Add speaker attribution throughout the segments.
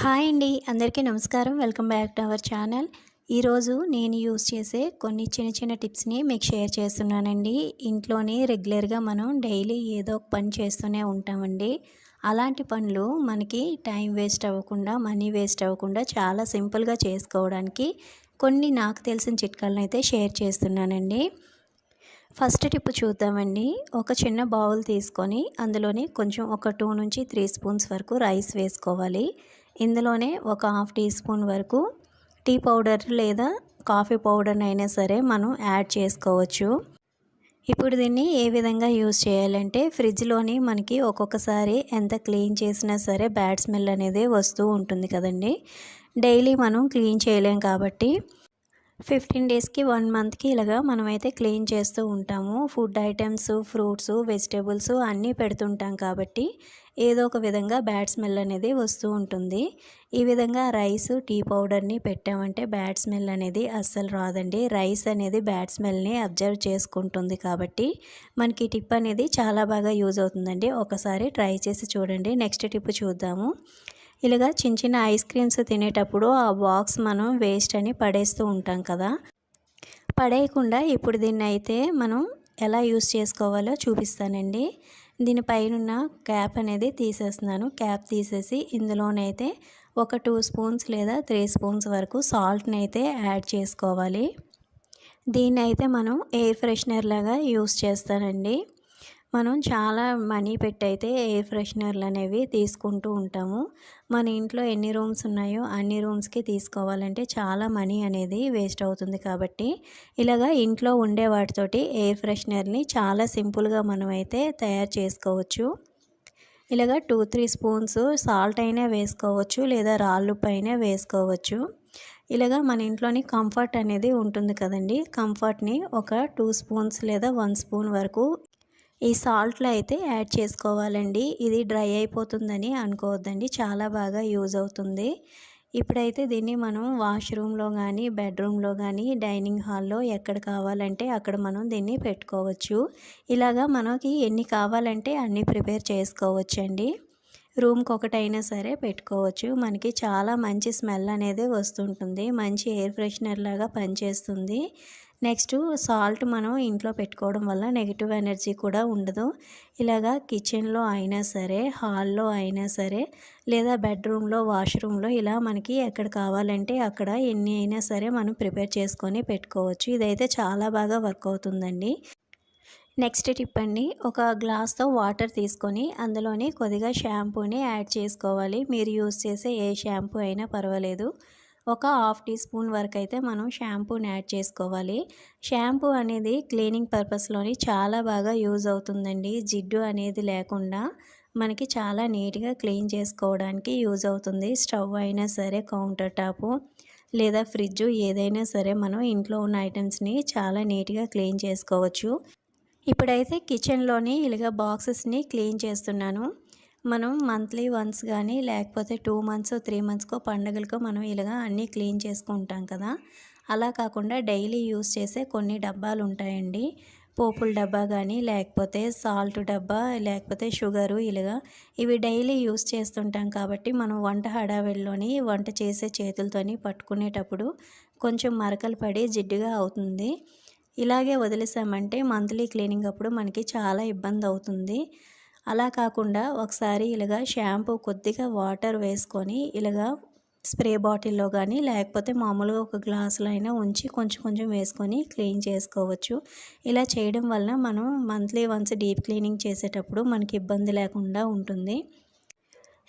Speaker 1: Hi అండి. అందరికీ నమస్కారం. Welcome back to our channel. ఈరోజు నేను యూజ్ చేసే కొన్ని చిన్న చిన్న టిప్స్‌ని మీకు షేర్ చేస్తున్నానండి. ఇంట్లోనే రెగ్యులర్‌గా మనం డైలీ ఏదో ఒక పని చేస్తూనే ఉంటామండి. అలాంటి పనులు మనకి టైం వేస్ట్ అవ్వకుండా, మనీ వేస్ట్ అవ్వకుండా చాలా సింపుల్‌గా చేసుకోవడానికి కొన్ని నాకు తెలిసిన చిట్కాలనైతే షేర్ చేస్తున్నానండి. ఫస్ట్ టిప్ చూద్దామండి. ఒక చిన్న బౌల్ తీసుకొని అందులోని కొంచెం ఒక 2-3 స్పూన్స్ వరకు రైస్ వేసుకోవాలి. ఇందులోనే ఒక హాఫ్ టీ స్పూన్ వరకు టీ పౌడర్ లేదా కాఫీ పౌడర్‌నైనా సరే మనం యాడ్ చేసుకోవచ్చు. ఇప్పుడు దీన్ని ఏ విధంగా యూజ్ చేయాలంటే ఫ్రిడ్జ్‌లోని మనకి ఒక్కొక్కసారి ఎంత క్లీన్ చేసినా సరే బ్యాడ్ స్మెల్ అనేది వస్తూ ఉంటుంది కదండీ. డైలీ మనం క్లీన్ చేయలేం కాబట్టి 15 డేస్‌కి, 1 మంత్‌కి ఇలాగా మనమైతే క్లీన్ చేస్తూ ఉంటాము. ఫుడ్ ఐటెమ్స్, ఫ్రూట్స్, వెజిటబుల్స్ అన్నీ పెడుతుంటాం కాబట్టి ఏదో ఒక విధంగా బ్యాడ్ స్మెల్ అనేది వస్తూ ఉంటుంది. ఈ విధంగా రైస్, టీ పౌడర్‌ని పెట్టామంటే బ్యాడ్ స్మెల్ అనేది అస్సలు రాదండి. రైస్ అనేది బ్యాడ్ స్మెల్‌ని అబ్జర్వ్ చేసుకుంటుంది కాబట్టి మనకి టిప్ అనేది చాలా బాగా యూజ్ అవుతుందండి. ఒకసారి ట్రై చేసి చూడండి. నెక్స్ట్ టిప్ చూద్దాము. ఇలాగా చిన్న చిన్న ఐస్ క్రీమ్స్ తినేటప్పుడు ఆ బాక్స్ మనం వేస్ట్ అని పడేస్తూ ఉంటాం కదా. పడేయకుండా ఇప్పుడు దీన్ని అయితే మనం ఎలా యూస్ చేసుకోవాలో చూపిస్తానండి. దీనిపైనున్న క్యాప్ అనేది తీసేస్తున్నాను. క్యాప్ తీసేసి ఇందులోనైతే ఒక 2 స్పూన్స్ లేదా 3 స్పూన్స్ వరకు సాల్ట్ని అయితే యాడ్ చేసుకోవాలి. దీన్ని అయితే మనం ఎయిర్ ఫ్రెషనర్ లాగా యూస్ చేస్తానండి. మనం చాలా మనీ పెట్టి అయితే ఎయిర్ ఫ్రెషనర్లు అనేవి తీసుకుంటూ ఉంటాము. మన ఇంట్లో ఎన్ని రూమ్స్ ఉన్నాయో అన్ని రూమ్స్కి తీసుకోవాలంటే చాలా మనీ అనేది వేస్ట్ అవుతుంది కాబట్టి ఇలాగా ఇంట్లో ఉండే వాటితోటి ఎయిర్ ఫ్రెషనర్ని చాలా సింపుల్గా మనమైతే తయారు చేసుకోవచ్చు. ఇలాగా 2-3 స్పూన్స్ సాల్ట్ అయినా వేసుకోవచ్చు లేదా రాళ్ళుప్పైనా వేసుకోవచ్చు. ఇలాగా మన ఇంట్లోని కంఫర్ట్ అనేది ఉంటుంది కదండి. కంఫర్ట్ని ఒక 2 స్పూన్స్ లేదా 1 స్పూన్ వరకు ఈ సాల్ట్‌లో అయితే యాడ్ చేసుకోవాలండి. ఇది డ్రై అయిపోతుందని అనుకోవద్దండి. చాలా బాగా యూజ్ అవుతుంది. ఇప్పుడైతే దీన్ని మనం వాష్‌రూమ్‌లో గానీ, బెడ్‌రూమ్‌లో గానీ, డైనింగ్ హాల్‌లో ఎక్కడ కావాలంటే అక్కడ మనం దీన్ని పెట్టుకోవచ్చు. ఇలాగా మనకి ఎన్ని కావాలంటే అన్ని ప్రిపేర్ చేసుకోవచ్చండి. రూమ్‌కి ఒకటైనా సరే పెట్టుకోవచ్చు. మనకి చాలా మంచి స్మెల్ అనేది వస్తుంటుంది. మంచి ఎయిర్ ఫ్రెషనర్ లాగా పనిచేస్తుంది. నెక్స్ట్ సాల్ట్ మనం ఇంట్లో పెట్టుకోవడం వల్ల నెగిటివ్ ఎనర్జీ కూడా ఉండదు. ఇలాగా కిచెన్‌లో అయినా సరే, హాల్‌లో అయినా సరే లేదా బెడ్‌రూమ్‌లో, వాష్‌రూమ్‌లో ఇలా మనకి ఎక్కడ కావాలంటే అక్కడ ఎన్ని అయినా సరే మనం ప్రిపేర్ చేసుకొని పెట్టుకోవచ్చు. ఇదైతే చాలా బాగా వర్క్ అవుతుందండి. నెక్స్ట్ టిప్ అండి. ఒక గ్లాస్‌తో వాటర్ తీసుకొని అందులోని కొద్దిగా షాంపూని యాడ్ చేసుకోవాలి. మీరు యూజ్ చేసే ఏ షాంపూ అయినా పర్వాలేదు. ఒక హాఫ్ టీ స్పూన్ వరకు అయితే మనం షాంపూని యాడ్ చేసుకోవాలి. షాంపూ అనేది క్లీనింగ్ పర్పస్‌లోని చాలా బాగా యూజ్ అవుతుందండి. జిడ్డు అనేది లేకుండా మనకి చాలా నీట్‌గా క్లీన్ చేసుకోవడానికి యూజ్ అవుతుంది. స్టవ్ అయినా సరే, కౌంటర్ టాపు లేదా ఫ్రిడ్జు ఏదైనా సరే మనం ఇంట్లో ఉన్న ఐటెమ్స్‌ని చాలా నీట్‌గా క్లీన్ చేసుకోవచ్చు. ఇప్పుడైతే కిచెన్‌లోని ఇలాగ బాక్సెస్‌ని క్లీన్ చేస్తున్నాను. మనం మంత్లీ వన్స్ గానీ లేకపోతే 2 మంత్స్, 3 మంత్స్‌కో పండగలకో మనం ఇలాగ అన్నీ క్లీన్ చేసుకుంటాం కదా. అలా కాకుండా డైలీ యూజ్ చేసే కొన్ని డబ్బాలుంటాయండి. పోపుల డబ్బా గానీ లేకపోతే సాల్ట్ డబ్బా లేకపోతే షుగరు ఇలాగ ఇవి డైలీ యూజ్ చేస్తుంటాం కాబట్టి మనం వంట హడావిడిలోని వంట చేసే చేతులతోని పట్టుకునేటప్పుడు కొంచెం మరకలు పడి జిడ్డుగా అవుతుంది. ఇలాగే వదిలేసామంటే మంత్లీ క్లీనింగ్ అప్పుడు మనకి చాలా ఇబ్బంది అవుతుంది. అలా కాకుండా ఒకసారి ఇలాగా షాంపూ కొద్దిగా వాటర్ వేసుకొని ఇలాగా స్ప్రే బాటిల్‌లో గానీ లేకపోతే మామూలుగా ఒక గ్లాస్‌లో అయినా ఉంచి కొంచెం కొంచెం వేసుకొని క్లీన్ చేసుకోవచ్చు. ఇలా చేయడం వలన మనం మంత్లీ వన్స్ డీప్ క్లీనింగ్ చేసేటప్పుడు మనకి ఇబ్బంది లేకుండా ఉంటుంది.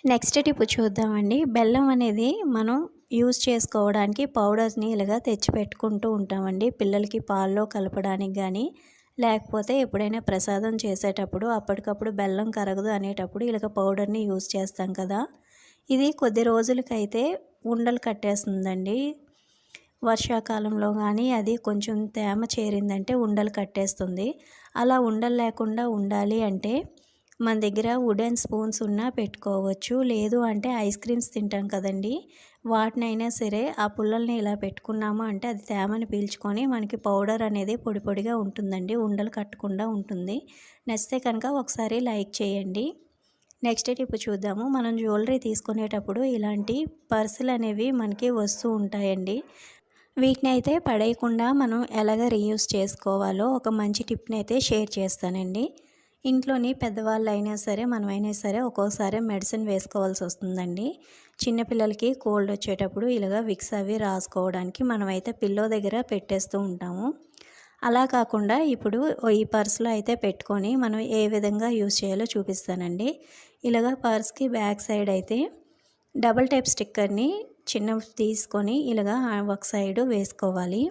Speaker 1: నెక్స్ట్ టిప్ చూద్దామండి. బెల్లం అనేది మనం యూజ్ చేసుకోవడానికి పౌడర్స్‌ని ఇలాగా తెచ్చి పెట్టుకుంటూ ఉంటామండి. పిల్లలకి పాల్లో కలపడానికి గానీ, లేకపోతే ఎప్పుడైనా ప్రసాదం చేసేటప్పుడు అప్పటికప్పుడు బెల్లం కరగదు అనేటప్పుడు ఇలాగ పౌడర్‌ని యూజ్ చేస్తాం కదా. ఇది కొద్ది రోజులకైతే ఉండలు కట్టేస్తుందండి. వర్షాకాలంలో గానీ అది కొంచెం తేమ చేరిందంటే ఉండలు కట్టేస్తుంది. అలా ఉండలు లేకుండా ఉండాలి అంటే మన దగ్గర వుడెన్ స్పూన్స్ ఉన్నా పెట్టుకోవచ్చు. లేదు అంటే ఐస్ క్రీమ్స్ తింటాం కదండీ. వాటినైనా సరే ఆ పుల్లల్ని ఇలా పెట్టుకున్నాము అంటే అది తేమని పీల్చుకొని మనకి పౌడర్ అనేది పొడి పొడిగా ఉంటుందండి. ఉండలు కట్టకుండా ఉంటుంది. నచ్చితే కనుక ఒకసారి లైక్ చేయండి. నెక్స్ట్ టిప్ చూద్దాము. మనం జ్యువెలరీ తీసుకునేటప్పుడు ఇలాంటి పర్సులు అనేవి మనకి వస్తూ ఉంటాయండి. వీటిని అయితే పడేయకుండా మనం ఎలాగ రీయూజ్ చేసుకోవాలో ఒక మంచి టిప్ని అయితే షేర్ చేస్తానండి. ఇంట్లోని పెద్దవాళ్ళైనా సరే మనమైనా సరే ఒక్కోసారి మెడిసిన్ వేసుకోవాల్సి వస్తుందండి. చిన్నపిల్లలకి కోల్డ్ వచ్చేటప్పుడు ఇలాగ విక్స్ అవి రాసుకోవడానికి మనమైతే పిల్లో దగ్గర పెట్టేస్తూ ఉంటాము. అలా కాకుండా ఇప్పుడు ఈ పర్స్లో అయితే పెట్టుకొని మనం ఏ విధంగా యూజ్ చేయాలో చూపిస్తానండి. ఇలాగ పర్స్కి బ్యాక్ సైడ్ అయితే డబుల్ టైప్ స్టిక్కర్ని చిన్నవి తీసుకొని ఇలాగ ఒక సైడు వేసుకోవాలి.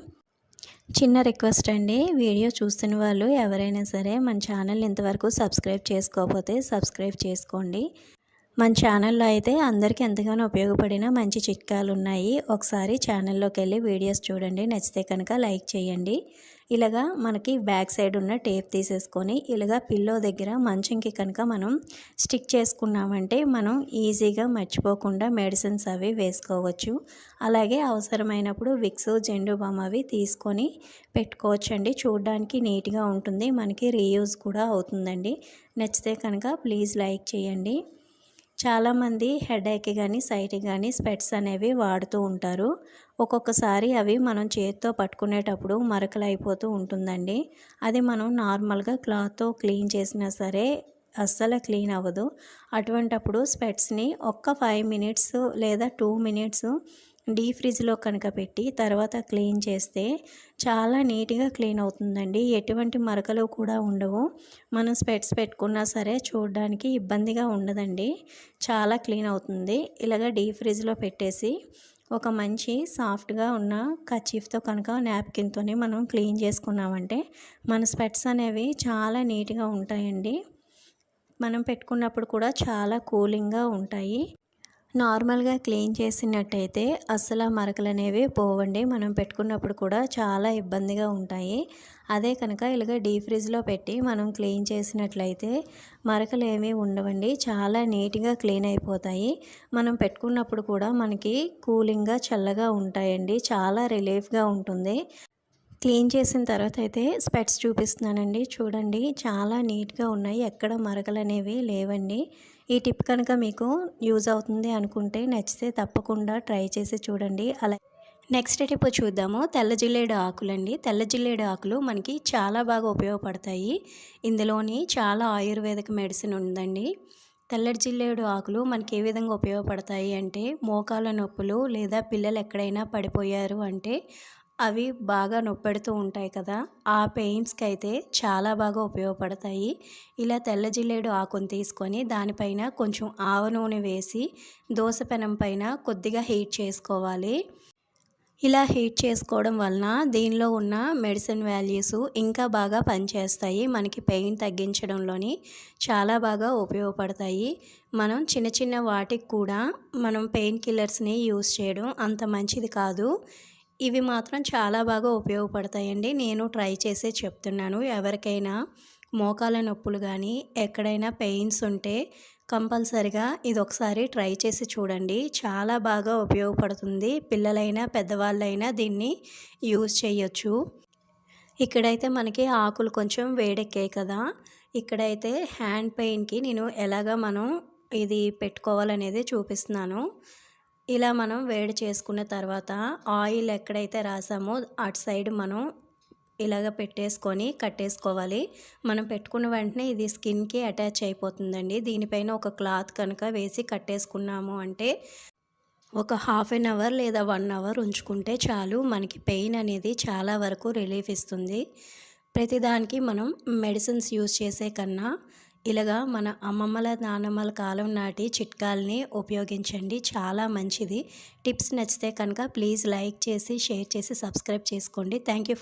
Speaker 1: చిన్న రిక్వెస్ట్ అండి, వీడియో చూస్తున్న వాళ్ళు ఎవరైనా సరే మన ఛానల్ ఇంతవరకు సబ్స్క్రైబ్ చేసుకోకపోతే సబ్స్క్రైబ్ చేసుకోండి. మన ఛానల్లో అయితే అందరికీ ఎంతగానో ఉపయోగపడిన మంచి చిట్కాలు ఉన్నాయి. ఒకసారి ఛానల్లోకి వెళ్ళి వీడియోస్ చూడండి, నచ్చితే కనుక లైక్ చేయండి. ఇలాగా మనకి బ్యాక్ సైడ్ ఉన్న టేప్ తీసేసుకొని ఇలాగా పిల్లో దగ్గర మంచంకి కనుక మనం స్టిక్ చేసుకున్నామంటే మనం ఈజీగా మర్చిపోకుండా మెడిసిన్స్ అవి వేసుకోవచ్చు. అలాగే అవసరమైనప్పుడు విక్స్ జెండు బామ్ అవి తీసుకొని పెట్టుకోవచ్చండి. చూడడానికి నీట్గా ఉంటుంది, మనకి రీయూజ్ కూడా అవుతుందండి. నచ్చితే కనుక ప్లీజ్ లైక్ చేయండి. చాలామంది హెడేక్కి కానీ సైట్కి కానీ స్పెట్స్ అనేవి వాడుతూ ఉంటారు. ఒక్కొక్కసారి అవి మనం చేతితో పట్టుకునేటప్పుడు మరకలు అయిపోతూ ఉంటుందండి. అది మనం నార్మల్గా క్లాత్తో క్లీన్ చేసినా సరే అస్సలు క్లీన్ అవ్వదు. అటువంటప్పుడు స్పెట్స్ని ఒక్క 5 మినిట్స్ లేదా 2 మినిట్స్ డీప్ ఫ్రిడ్జ్లో కనుక పెట్టి తర్వాత క్లీన్ చేస్తే చాలా నీట్గా క్లీన్ అవుతుందండి. ఎటువంటి మరకలు కూడా ఉండవు. మనం స్పెట్స్ పెట్టుకున్నా సరే చూడడానికి ఇబ్బందిగా ఉండదండి. చాలా క్లీన్ అవుతుంది. ఇలాగ డీప్ ఫ్రిడ్జ్లో పెట్టేసి ఒక మంచి సాఫ్ట్గా ఉన్న కర్చీఫ్తో కనుక నాప్కిన్తోని మనం క్లీన్ చేసుకున్నామంటే మన స్పెట్స్ అనేవి చాలా నీట్గా ఉంటాయండి. మనం పెట్టుకున్నప్పుడు కూడా చాలా కూలింగ్గా ఉంటాయి. నార్మల్గా క్లీన్ చేసినట్టయితే అస్సలు మరకలు అనేవి పోవండి. మనం పెట్టుకున్నప్పుడు కూడా చాలా ఇబ్బందిగా ఉంటాయి. అదే కనుక ఇలాగ డీప్ ఫ్రిడ్జ్లో పెట్టి మనం క్లీన్ చేసినట్లయితే మరకలు ఏమీ ఉండవండి. చాలా నీట్గా క్లీన్ అయిపోతాయి. మనం పెట్టుకున్నప్పుడు కూడా మనకి కూలింగ్గా చల్లగా ఉంటాయండి. చాలా రిలీఫ్గా ఉంటుంది. క్లీన్ చేసిన తర్వాత అయితే స్పెట్స్ చూపిస్తున్నానండి. చూడండి, చాలా నీట్గా ఉన్నాయి, ఎక్కడ మరకలు అనేవి లేవండి. ఈ టిప్ కనుక మీకు యూజ్ అవుతుంది అనుకుంటే నచ్చితే తప్పకుండా ట్రై చేసి చూడండి. అలా నెక్స్ట్ టిప్ చూద్దాము. తెల్ల జిల్లేడు ఆకులండి. తెల్ల జిల్లేడు ఆకులు మనకి చాలా బాగా ఉపయోగపడతాయి. ఇందులోని చాలా ఆయుర్వేదిక మెడిసిన్ ఉందండి. తెల్లటి జిల్లేడు ఆకులు మనకి ఏ విధంగా ఉపయోగపడతాయి అంటే మోకాళ్ళ నొప్పులు లేదా పిల్లలు ఎక్కడైనా పడిపోయారు అంటే అవి బాగా నొప్పెడుతూ ఉంటాయి కదా, ఆ పెయిన్స్కి అయితే చాలా బాగా ఉపయోగపడతాయి. ఇలా తెల్ల జిల్లేడు ఆకుని తీసుకొని దానిపైన కొంచెం ఆవ నూనె వేసి దోస పెనం పైన కొద్దిగా హీట్ చేసుకోవాలి. ఇలా హీట్ చేసుకోవడం వలన దీనిలో ఉన్న మెడిసిన్ వాల్యూస్ ఇంకా బాగా పనిచేస్తాయి. మనకి పెయిన్ తగ్గించడంలోని చాలా బాగా ఉపయోగపడతాయి. మనం చిన్న చిన్న వాటికి కూడా మనం పెయిన్ కిల్లర్స్ని యూస్ చేయడం అంత మంచిది కాదు. ఇవి మాత్రం చాలా బాగా ఉపయోగపడతాయండి. నేను ట్రై చేసే చెప్తున్నాను. ఎవరికైనా మోకాళ్ళ నొప్పులు కానీ ఎక్కడైనా పెయిన్స్ ఉంటే కంపల్సరిగా ఇది ఒకసారి ట్రై చేసి చూడండి. చాలా బాగా ఉపయోగపడుతుంది. పిల్లలైనా పెద్దవాళ్ళైనా దీన్ని యూజ్ చేయొచ్చు. ఇక్కడైతే మనకి ఆకులు కొంచెం వేడెక్కాయి కదా, ఇక్కడైతే హ్యాండ్ పెయిన్కి నేను ఎలాగా మనం ఇది పెట్టుకోవాలనేది చూపిస్తున్నాను. ఇలా మనం వేడి చేసుకున్న తర్వాత ఆయిల్ ఎక్కడైతే రాసామో అటు సైడ్ మనం ఇలాగ పెట్టేసుకొని కట్టేసుకోవాలి. మనం పెట్టుకున్న వెంటనే ఇది స్కిన్కి అటాచ్ అయిపోతుందండి. దీనిపైన ఒక క్లాత్ కనుక వేసి కట్టేసుకున్నాము అంటే ఒక హాఫ్ అన్ అవర్ లేదా 1 అవర్ ఉంచుకుంటే చాలు. మనకి పెయిన్ అనేది చాలా వరకు రిలీఫ్ ఇస్తుంది. ప్రతిదానికి మనం మెడిసిన్స్ యూజ్ చేసే కన్నా ఇలాగా మన అమ్మమ్మల నానమ్మల కాలం నాటి చిట్కాలని ఉపయోగించండి, చాలా మంచిది. టిప్స్ నచ్చితే కనుక ప్లీజ్ లైక్ చేసి షేర్ చేసి సబ్స్క్రైబ్ చేసుకోండి. Thank you.